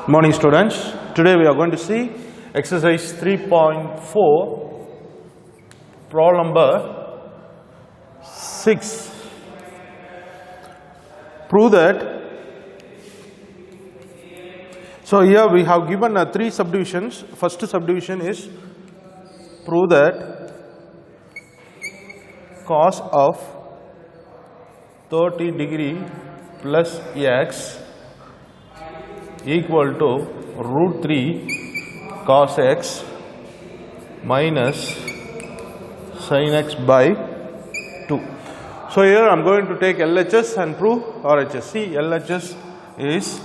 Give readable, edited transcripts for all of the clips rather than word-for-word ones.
Morning students, today we are going to see exercise 3.4 problem number 6. Prove that. So here we have given three subdivisions. First subdivision is prove that cos of 30 degree plus x equal to root 3 cos x minus sin x by 2. So here I am going to take LHS and prove RHS. See, LHS is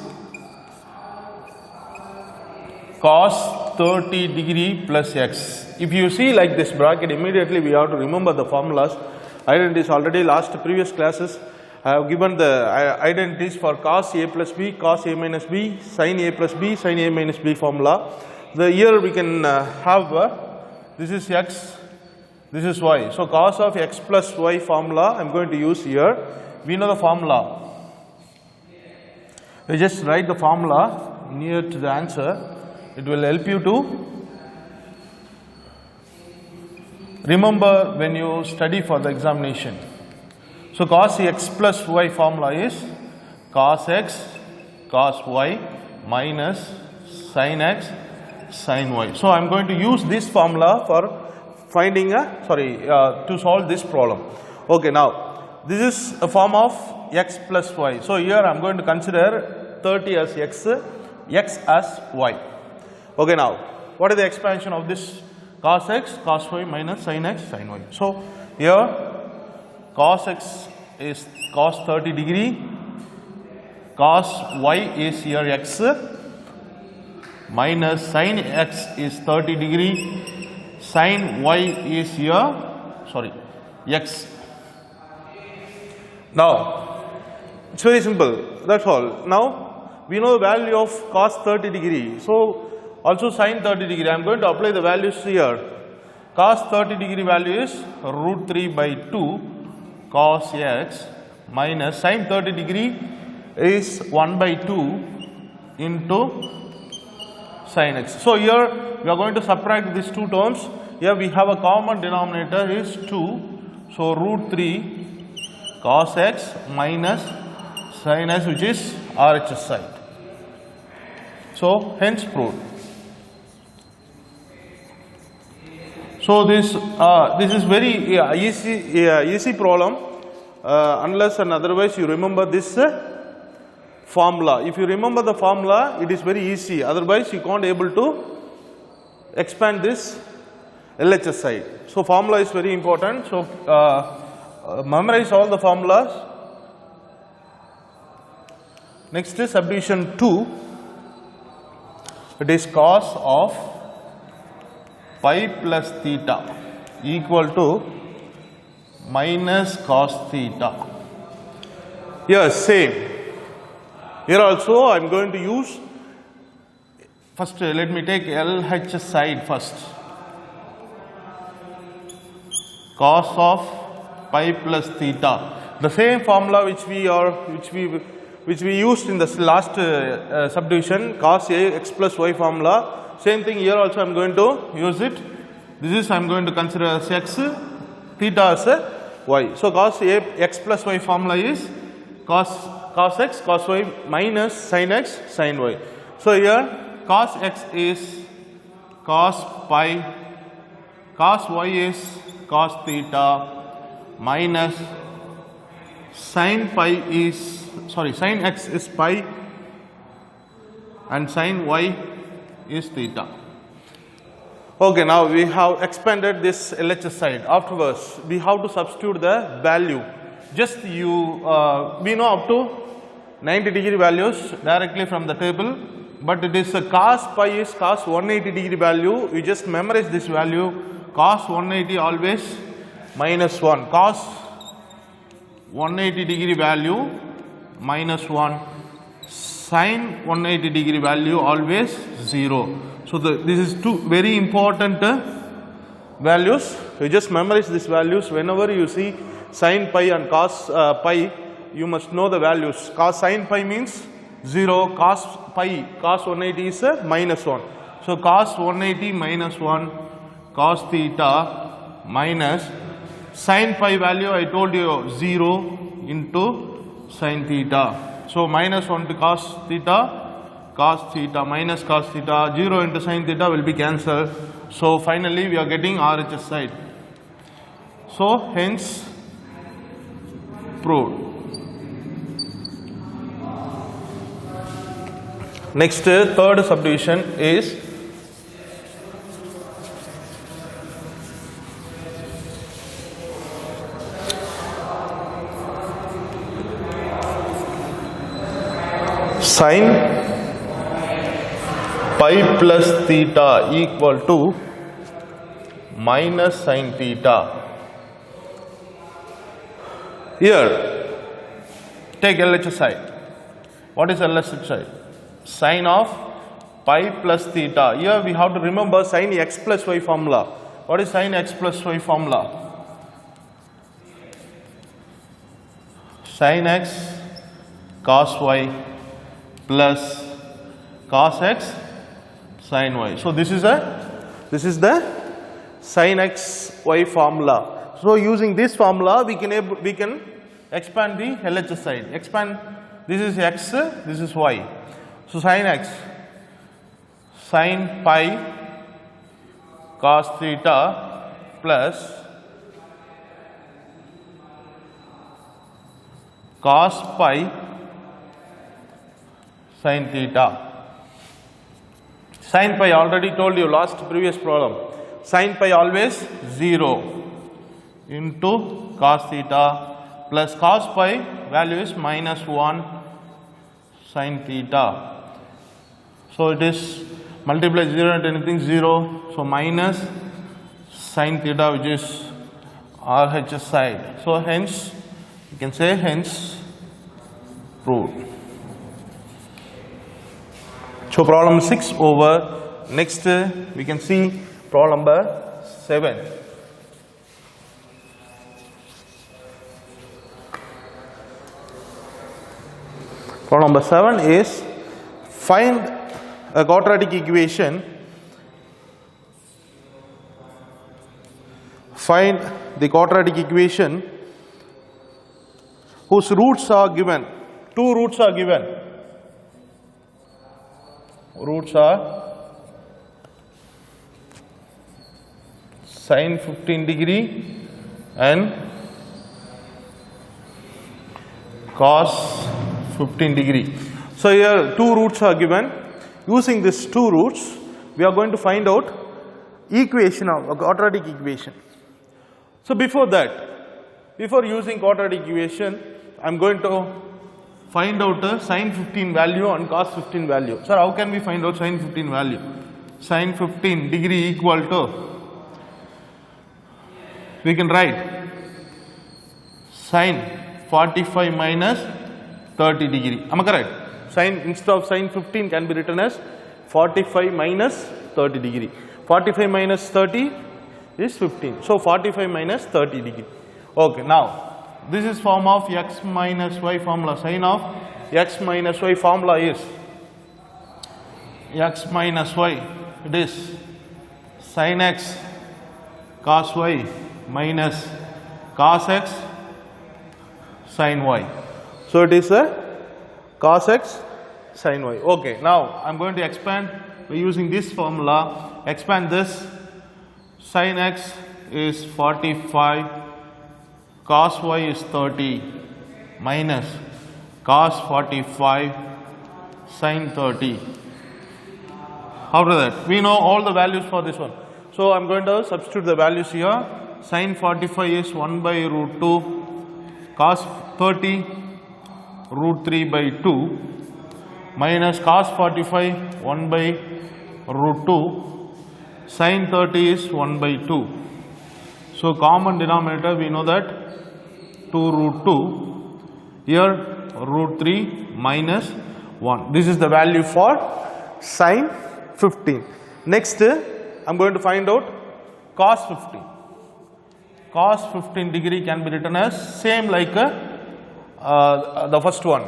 cos 30 degree plus x. If you see like this bracket, immediately we have to remember the formulas. Identities already previous classes. I have given the identities for cos A plus B, cos A minus B, sin A plus B, sin A minus B formula. Here we can have this is x, this is y. So cos of x plus y formula I am going to use here. We know the formula. We just write the formula near to the answer. It will help you to remember when you study for the examination. So cos x plus y formula is cos x cos y minus sin x sin y. So I am going to use this formula for finding to solve this problem. Okay, now this is a form of x plus y. So here I am going to consider 30 as x, x as y. Okay, now what is the expansion of this cos x cos y minus sin x sin y? So here cos x is cos 30 degree, cos y is here x, minus sin x is 30 degree, sin y is here, x. Now, it's very simple, that's all. Now, we know the value of cos 30 degree. So, also sin 30 degree, I am going to apply the values here. Cos 30 degree value is root 3 by 2 cos x minus sin 30 degree is 1 by 2 into sin x. So here we are going to subtract these two terms. Here we have a common denominator is 2. So root 3 cos x minus sin x, which is RHS side. So hence proved. So this is very easy problem unless and otherwise you remember this formula. If you remember the formula, it is very easy. Otherwise, you can't able to expand this LHS side. So formula is very important. So memorize all the formulas. Next is subdivision 2. It is cos of pi plus theta equal to minus cos theta. Here same. Here also I am going to use, first let me take LHS side first. Cos of pi plus theta. The same formula which we used in the last subdivision, cos A x plus y formula. Same thing here also I am going to use it. This is I am going to consider as x, theta as y. So cos A x plus y formula is cos x cos y minus sin x sin y. So here cos x is cos pi, cos y is cos theta minus sin x is pi and sin y is theta. Okay, now we have expanded this LHS side. Afterwards, we have to substitute the value. Just we know up to 90 degree values directly from the table, but it is cos pi is cos 180 degree value. We just memorize this value. Cos 180 always minus 1. Cos 180 degree value minus 1. Sin 180 degree value always 0. So this is two very important values. You just memorize these values. Whenever you see sin pi and cos pi, you must know the values. Cos sin pi means 0, cos pi, cos 180 is minus 1. So cos 180 minus 1 cos theta minus sin pi value I told you 0 into sin theta. So minus 1 to cos theta minus cos theta, 0 into sin theta will be cancelled. So finally we are getting RHS side. So hence proved. Next third subdivision is sin pi plus theta equal to minus sin theta. Here take LHS side. What is LHS side? Sin of pi plus theta. Here we have to remember sin x plus y formula. What is sin x plus y formula? Sin x cos y plus cos x sin y. So this is the sin x y formula. So using this formula we can expand the LHS side. Expand, this is x, this is y. So sin x, sin pi cos theta plus cos pi sin theta. Sin pi already told you last previous problem. Sin pi always 0 into cos theta plus cos pi value is minus 1 sin theta. So it is multiply 0 into anything 0. So minus sin theta, which is RHS side. So hence you can say hence proved. So problem 6 over. Next we can see problem number 7. Problem number 7 is find a quadratic equation. Find the quadratic equation whose roots are given. Two roots are given. Roots are sin 15 degree and cos 15 degree. So here two roots are given. Using these two roots we are going to find out equation of a quadratic equation. So before that, before using quadratic equation, I am going to find out a sin 15 value and cos 15 value. Sir, how can we find out sin 15 value? Sin 15 degree equal to, we can write sin 45 minus 30 degree. Am I correct? Sin, instead of sin 15 can be written as 45 minus 30 degree. 45 minus 30 is 15. So 45 minus 30 degree. Okay, now this is form of x minus y formula. Sin of x minus y formula is x minus y. It is sin x cos y minus cos x sin y. So it is a cos x sin y. Okay, now I am going to expand by using this formula. Expand this. Sin x is 45, cos y is 30 minus cos 45 sin 30. After that, we know all the values for this one. So I am going to substitute the values here. Sin 45 is 1 by root 2, cos 30 root 3 by 2 minus cos 45 1 by root 2, sin 30 is 1 by 2. So common denominator we know that 2 root 2, here root 3 minus 1. This is the value for sin 15. Next I am going to find out cos 15. Cos 15 degree can be written as same like the first one.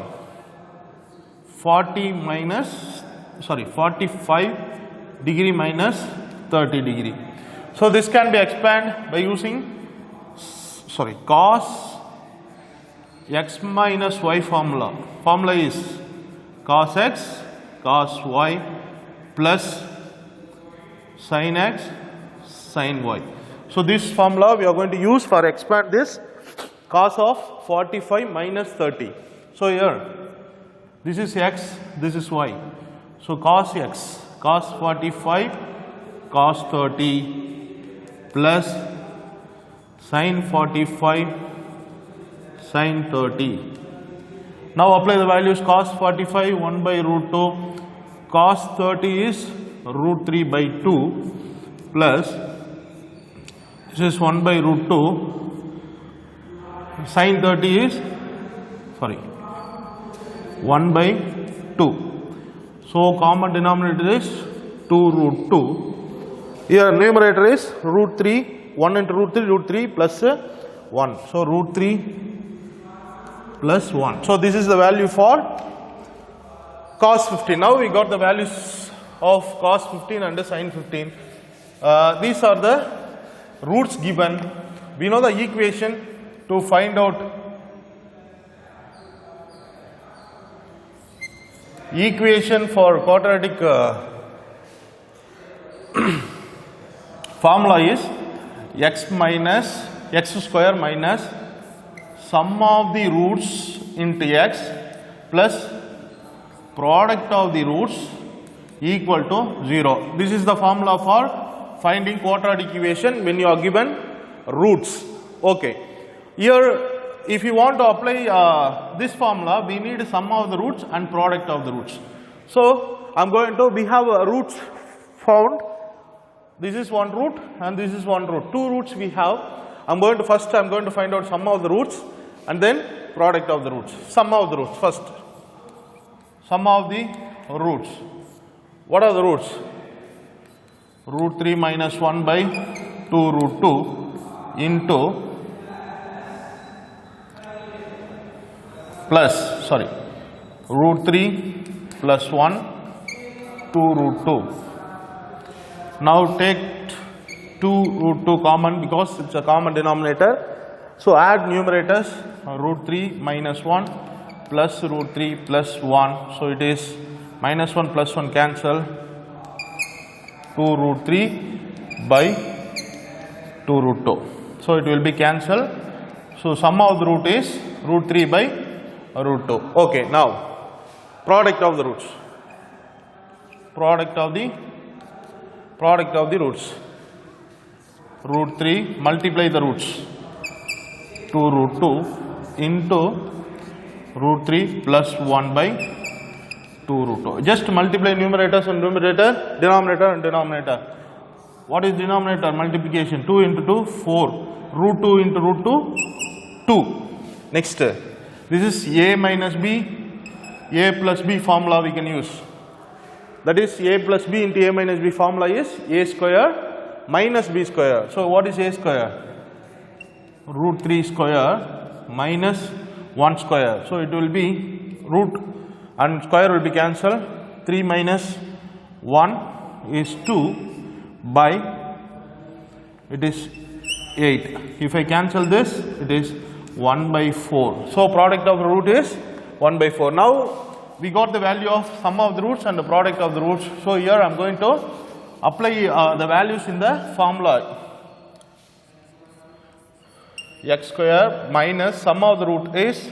45 degree minus 30 degree. So this can be expanded by using cos x minus y formula. Formula is cos x cos y plus sin x sin y. So this formula we are going to use for expand this cos of 45 minus 30. So here this is x, this is y. So cos x cos 45 cos 30 plus sin 45 sin 30. Now apply the values. Cos 45 1 by root 2, cos 30 is root 3 by 2 plus this is 1 by root 2, sin 30 is 1 by 2. So common denominator is 2 root 2. Here numerator is root 3, 1 into root 3 plus 1. So root 3 plus 1. So this is the value for cos 15. Now we got the values of cos 15 and sin 15. These are the roots given. We know the equation to find out equation for quadratic formula is x square minus sum of the roots into x plus product of the roots equal to 0. This is the formula for finding quadratic equation when you are given roots. Okay. Here if you want to apply this formula, we need sum of the roots and product of the roots. So we have roots found. This is one root and this is one root. Two roots we have. First I'm going to find out sum of the roots and then product of the roots. Sum of the roots first. Sum of the roots. What are the roots? Root 3 minus 1 by 2 root 2 into root 3 plus 1 2 root 2. Now take 2 root 2 common because it's a common denominator. So add numerators, root 3 minus 1 plus root 3 plus 1. So it is minus 1 plus 1 cancel, 2 root 3 by 2 root 2. So it will be cancelled. So sum of the root is root 3 by root 2. Okay, now product of the roots. Product of the roots. Root 3 multiply the roots. 2 root 2 into root 3 plus 1 by 2 root 2. Just multiply numerators and numerator, denominator and denominator. What is denominator? Multiplication. 2 into 2, 4. Root 2 into root 2, 2. Next, this is a minus b, a plus b formula we can use. That is a plus b into a minus b formula is a square minus b square. So what is a square? Root 3 square minus 1 square. So it will be root and square will be cancelled. 3 minus 1 is 2 by it is 8. If I cancel this, it is 1 by 4. So product of the root is 1 by 4. Now we got the value of sum of the roots and the product of the roots. So here I am going to apply the values in the formula. X square minus sum of the root is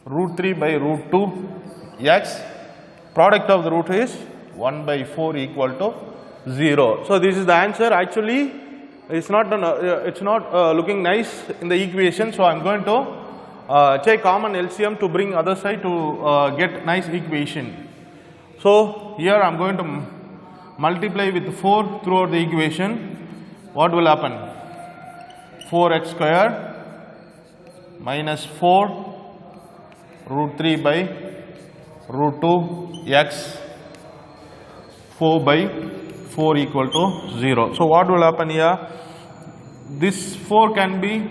root 3 by root 2 x. Product of the root is 1 by 4 equal to 0. So this is the answer. Actually it's not looking nice in the equation. So I am going to take common LCM to bring other side to get nice equation. So here I am going to multiply with 4 throughout the equation. What will happen? 4x square minus 4 root 3 by root 2 x 4 by 4 equal to 0. So what will happen here? This 4 can be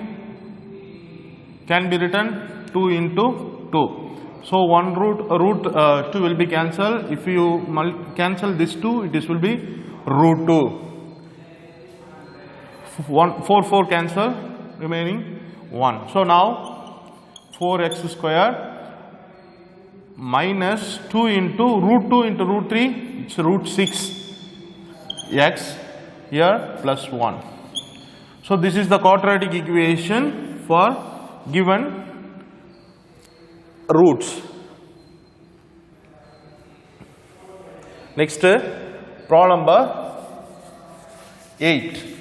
written 2 into 2. So 1 root 2 will be cancelled. If you cancel this 2, it will be root 2. 4 cancel, remaining 1. So now 4x square minus 2 into root 2 into root 3, it's root 6 x here plus 1. So this is the quadratic equation for given roots. Next, problem number 8.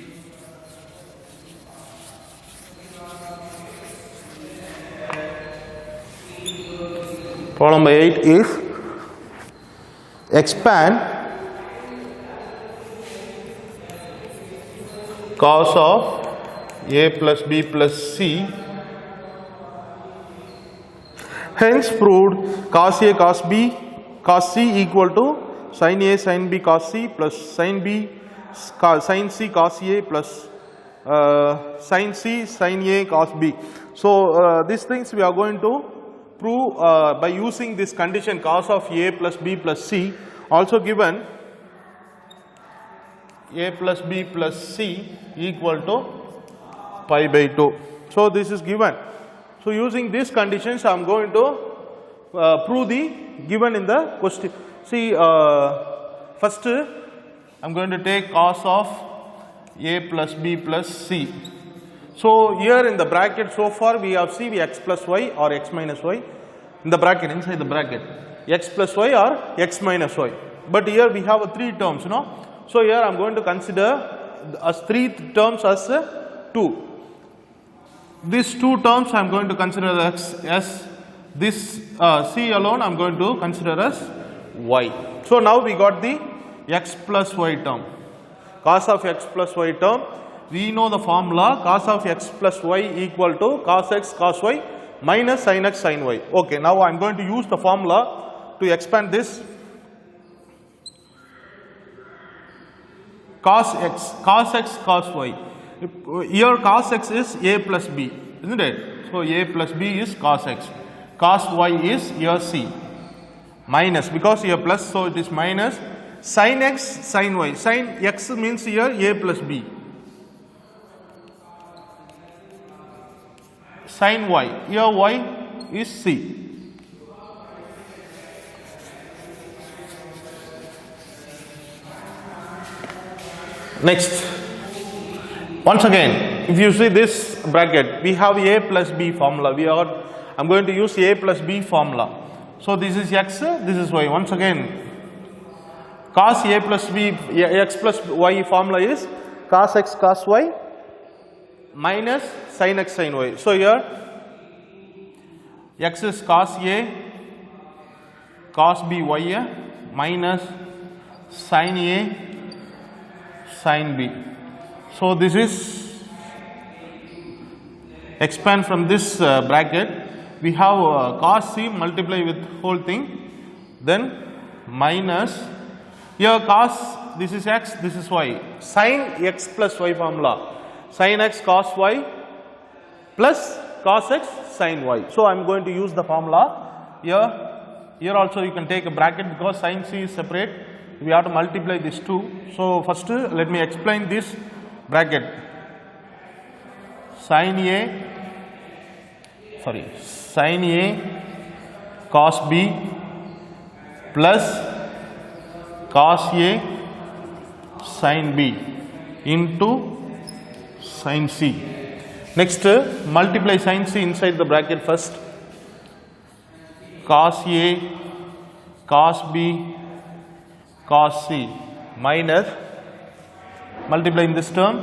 Problem number 8 is expand cos of a plus b plus c, hence proved cos a cos b cos c equal to sin a sin b cos c plus sin b sin c cos a plus sin c sin a cos b. So these things we are going to prove by using this condition cos of a plus b plus c, also given a plus b plus c equal to pi by 2. So this is given. So using these conditions I am going to prove the given in the question. See, first I am going to take cos of a plus b plus c. So here in the bracket so far we have c x plus y or x minus y in the bracket, inside the bracket, x plus y or x minus y. But here we have 3 terms, you know. So here I am going to consider as 3 terms as 2. These 2 terms I am going to consider as this c alone I am going to consider as y. So now we got the x plus y term. Cos of x plus y term, we know the formula cos of x plus y equal to cos x cos y minus sin x sin y. Okay, now I am going to use the formula to expand this. Cos x cos y. Here cos x is a plus b, isn't it? So a plus b is cos x. Cos y is here c. Minus, because here plus, so it is minus sin x sin y. Sin x means here a plus b. Sin y, here y is c. Next, once again, if you see this bracket, we have a plus b formula. I am going to use a plus b formula. So this is x, this is y. Once again, cos a plus b, x plus y formula is cos x cos y minus sin x sin y. So here x is cos a cos b y minus sin a sin b. So this is expand from this bracket. We have cos c multiply with whole thing, then minus here cos, this is x, this is y, sin x plus y formula, sin x cos y plus cos x sin y. So I am going to use the formula here also you can take a bracket because sin c is separate, we have to multiply these two. So first let me explain this bracket. Sin a cos b plus cos a sin b into sin c. Next multiply sin c inside the bracket first. Cos a cos b cos c minus multiply in this term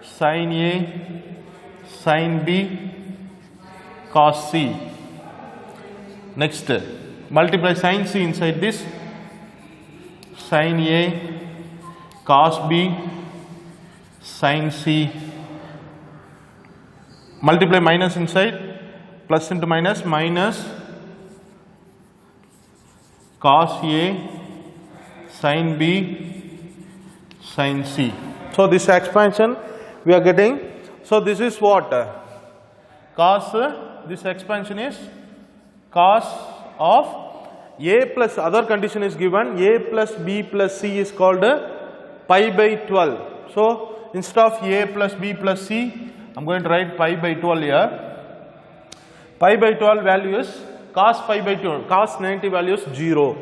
sin a sin b cos c. Next multiply sin c inside this, sin a cos b sin c, multiply minus inside, plus into minus, minus cos a sin b sin c. So this expansion we are getting. So this is what cos, this expansion is cos of a plus other condition is given, a plus b plus c is called pi by 12. So instead of a plus b plus c, I am going to write pi by 12 here. Pi by 12 value is cos pi by 12, cos 90 value is 0.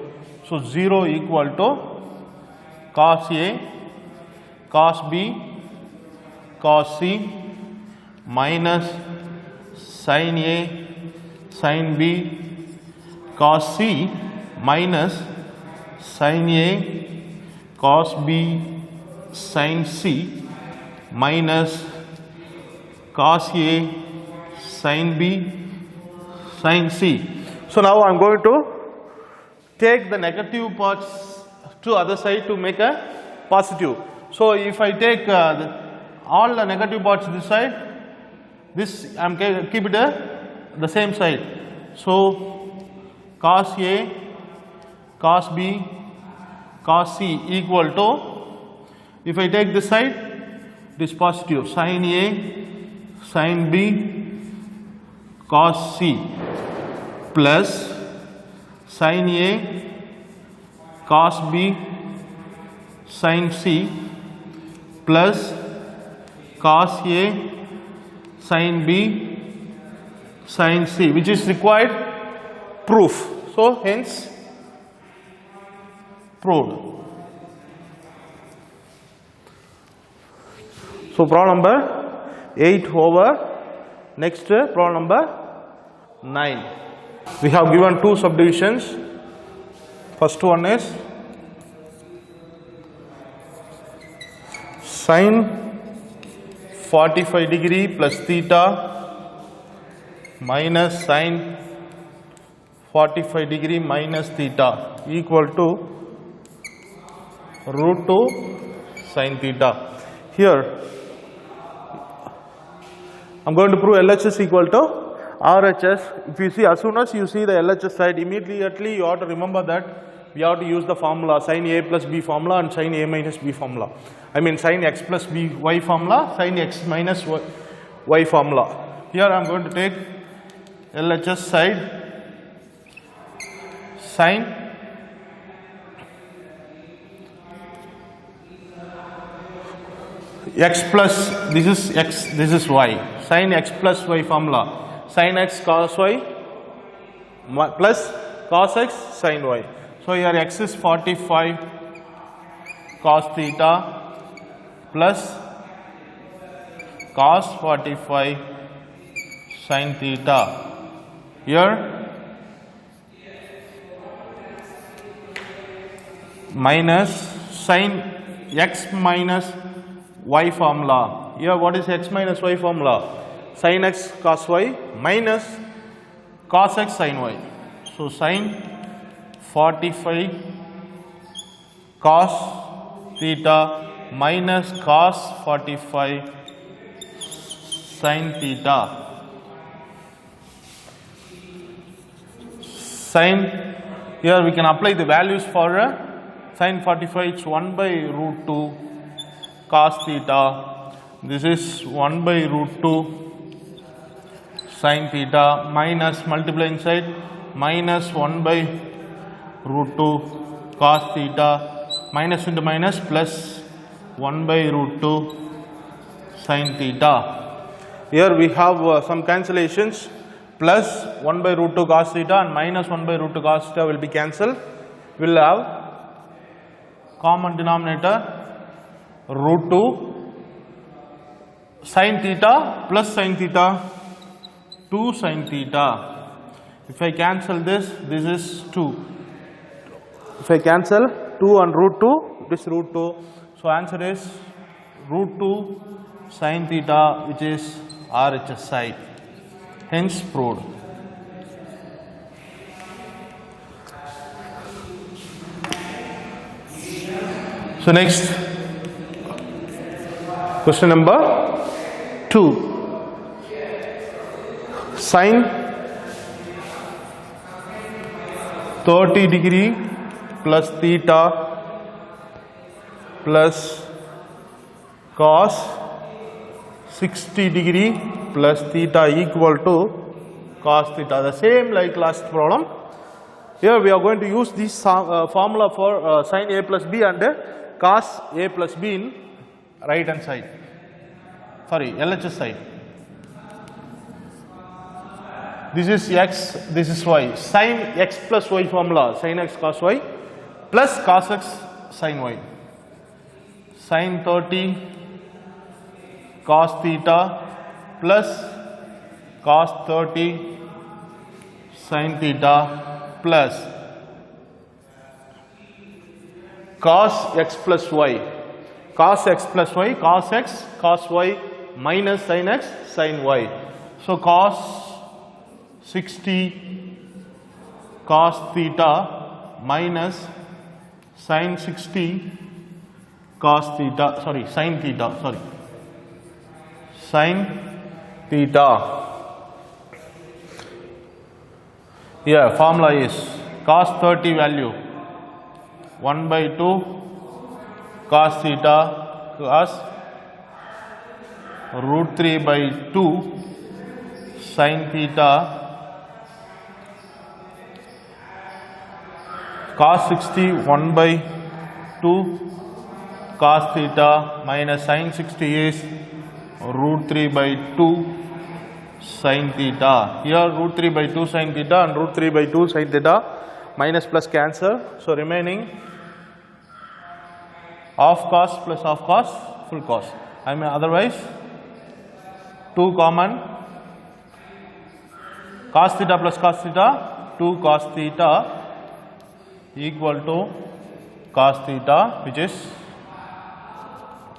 So 0 equal to cos a, cos b, cos c minus sin a, sin b, cos c minus sin a, cos b, sin c minus cos a, sin b, sin c. So now I am going to take the negative parts to other side to make a positive. So if I take all the negative parts this side, this I am keep it the same side. So cos a, cos b, cos c equal to, if I take this side, it is positive, sin a, sin b, cos c plus sin a, cos b, sin c plus cos a, sin b, sin c, which is required proof. So hence proved. So problem number 8 over. Next problem number 9. We have given two subdivisions. First one is sin 45 degree plus theta minus sin 45 degree minus theta equal to root 2 sin theta. Here I am going to prove LHS equal to RHS. If you see, as soon as you see the LHS side, immediately you have to remember that we have to use the formula sin A plus B formula and sin A minus B formula. I mean sin x plus b y formula, sin x minus y formula. Here I am going to take LHS side, sin x plus, this is x, this is y, sin x plus y formula, sin x cos y plus cos x sin y. So here x is 45 cos theta plus cos 45 sin theta. Here minus sin x minus y formula. Here what is x minus y formula? Sin x cos y minus cos x sin y. So sin 45 cos theta minus cos 45 sin theta. Sin, here we can apply the values for sin 45, it's 1 by root 2 cos theta. This is 1 by root 2 sin theta minus, multiply inside, minus 1 by root 2 cos theta, minus into minus plus 1 by root 2 sin theta. Here we have some cancellations, plus 1 by root 2 cos theta and minus 1 by root 2 cos theta will be cancelled. We will have common denominator root 2 sin theta plus sin theta 2 sin theta. If I cancel this, this is 2. If I cancel 2 and root 2, this root 2. So answer is root 2 sin theta, which is RHS side. Hence proved. So next, question number 2. Sin 30 degree plus theta plus cos 60 degree plus theta equal to cos theta. The same like last problem. Here we are going to use this formula for sin A plus B and cos A plus B in right hand side. Sorry, LHS side. This is x, this is y. Sin x plus y formula. Sin x cos y plus cos x sin y. Sin 30 cos theta plus cos 30 sin theta plus cos x plus y. Cos x plus y, cos x, cos y minus sin x, sin y. So cos 60 cos theta minus sin 60 cos theta, sorry, sin theta, sorry, sin theta. Here formula is cos 30 value 1 by 2 cos theta cos root 3 by 2 sin theta cos 60 1 by 2 cos theta minus sin 60 is root 3 by 2 sin theta. Here root 3 by 2 sin theta and root 3 by 2 sin theta, minus plus cancel. So remaining half cos plus half cos, full cos. I mean otherwise 2 common, cos theta plus cos theta, 2 cos theta equal to cos theta, which is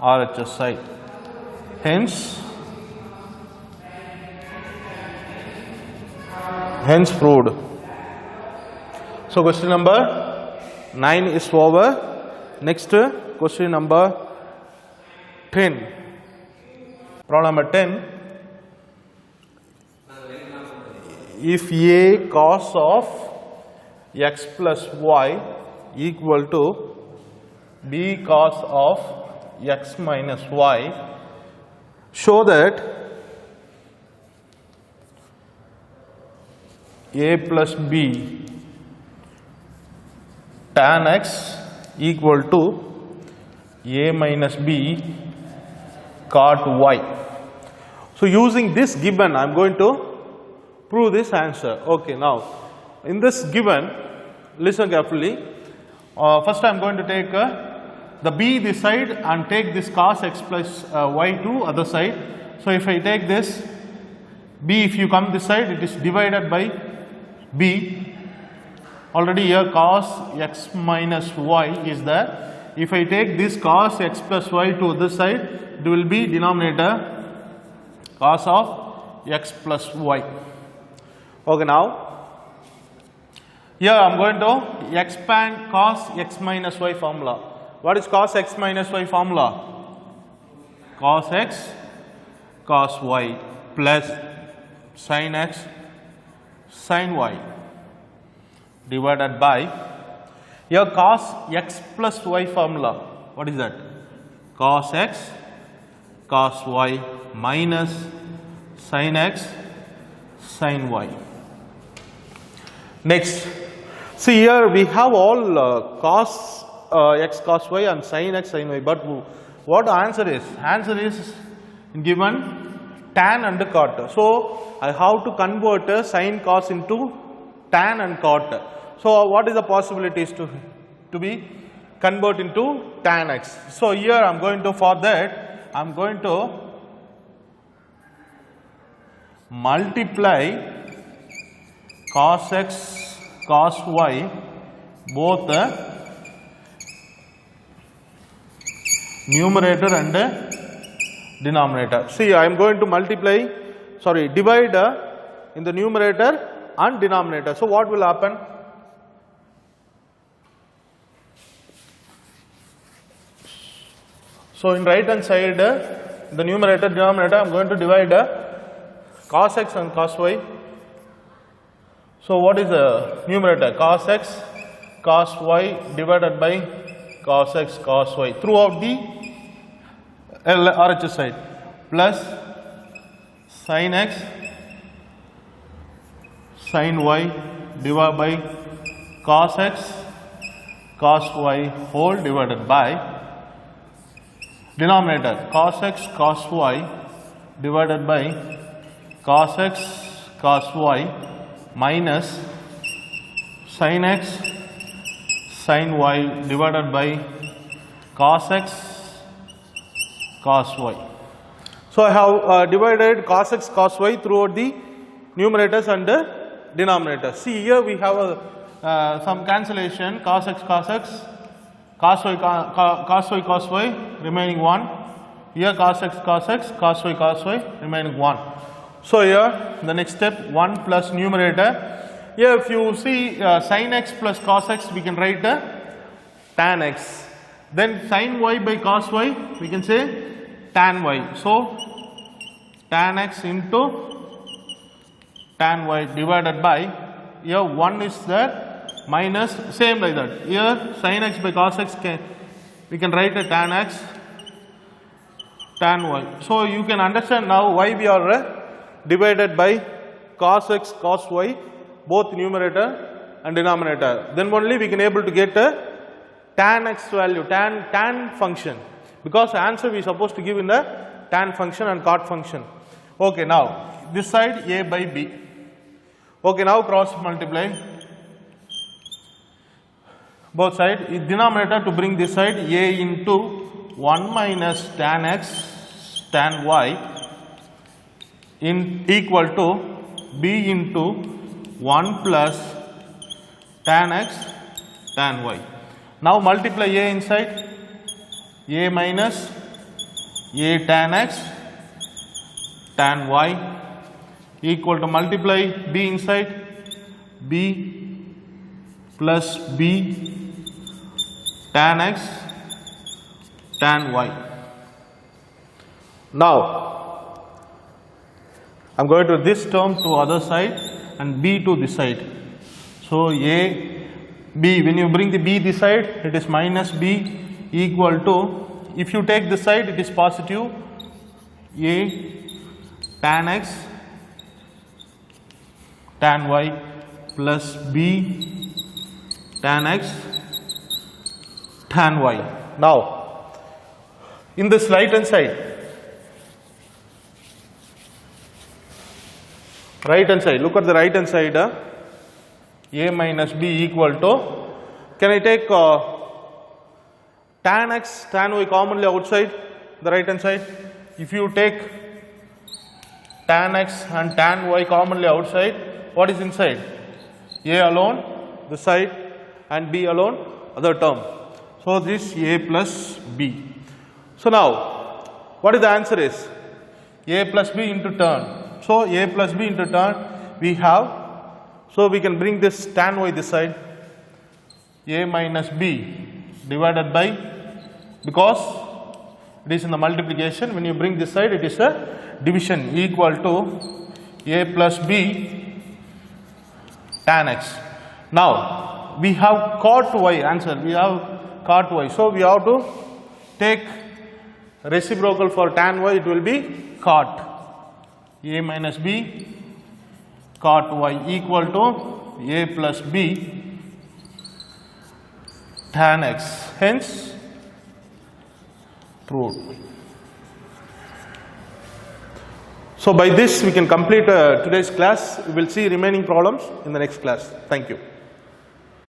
RHS side. Hence proved. So question number 9 is over. Next question number 10. Problem number 10. If A cos of x plus y equal to B cos of x minus y, show that A plus B tan x equal to A minus B cot y. So using this given, I am going to prove this answer. Okay, now in this given, listen carefully. First I am going to take the b this side and take this cos x plus y to other side. So if I take this b, if you come this side, it is divided by b. Already here cos x minus y is there. If I take this cos x plus y to this side, it will be denominator cos of x plus y. Okay, now here I am going to expand cos x minus y formula. What is cos x minus y formula? Cos x cos y plus sin x sin y divided by, here cos x plus y formula. What is that? Cos x cos y minus sin x sin y. Next, see here we have all cos x cos y and sin x sin y, but what the answer is? Answer is given tan and cot. So I have to convert sin cos into tan and cot. So what is the possibilities to be convert into tan x? So here I am going to, for that I am going to multiply cos x cos y both numerator and denominator. See, I am going to multiply, sorry, divide in the numerator and denominator. So what will happen? So in right hand side, the numerator denominator, I am going to divide cos x and cos y. So what is the numerator? Cos x cos y divided by cos x cos y throughout the RHS side, plus sin x sin y divided by cos x cos y whole divided by denominator cos x cos y divided by cos x cos y minus sin x sin y divided by cos x cos y. So I have divided cos x cos y throughout the numerators and the denominators. See here we have some cancellation cos x cos y remaining 1. Here cos x cos y remaining 1. So here the next step 1 plus numerator. Here if you see sin x plus cos x, we can write tan x. Then sin y by cos y, we can say tan y. So tan x into tan y divided by, here 1 is there, minus same like that. Here sin x by cos x, we can write a tan x tan y. So you can understand now why we are divided by cos x cos y, both numerator and denominator. Then only we can able to get a tan x value, tan function, because answer we supposed to give in the tan function and cot function. Okay, now this side a by b. Okay, now cross multiply both sides. Denominator to bring this side a into 1 minus tan x tan y in equal to b into 1 plus tan x tan y. Now multiply a inside, a minus a tan x tan y equal to multiply b inside, b plus b tan x tan y. Now I am going to this term to other side and b to this side. So a b, when you bring the b this side, it is minus b equal to, if you take this side, it is positive a tan x tan y plus b tan x tan y. Now in this right hand side, look at the right hand side, a minus b equal to, can I take tan x tan y commonly outside the right hand side? If you take tan x and tan y commonly outside, what is inside? A alone this side and b alone other term. So this a plus b. So now what is the answer is? A plus b into turn. So a plus b into turn we have, so we can bring this tan y this side, a minus b divided by, because it is in the multiplication, when you bring this side it is a division, equal to a plus b tan x. Now we have cot y answer, we have cot y, so we have to take reciprocal for tan y, it will be cot a minus b cot y equal to a plus b tan x, hence true. So by this we can complete today's class. We will see remaining problems in the next class. Thank you.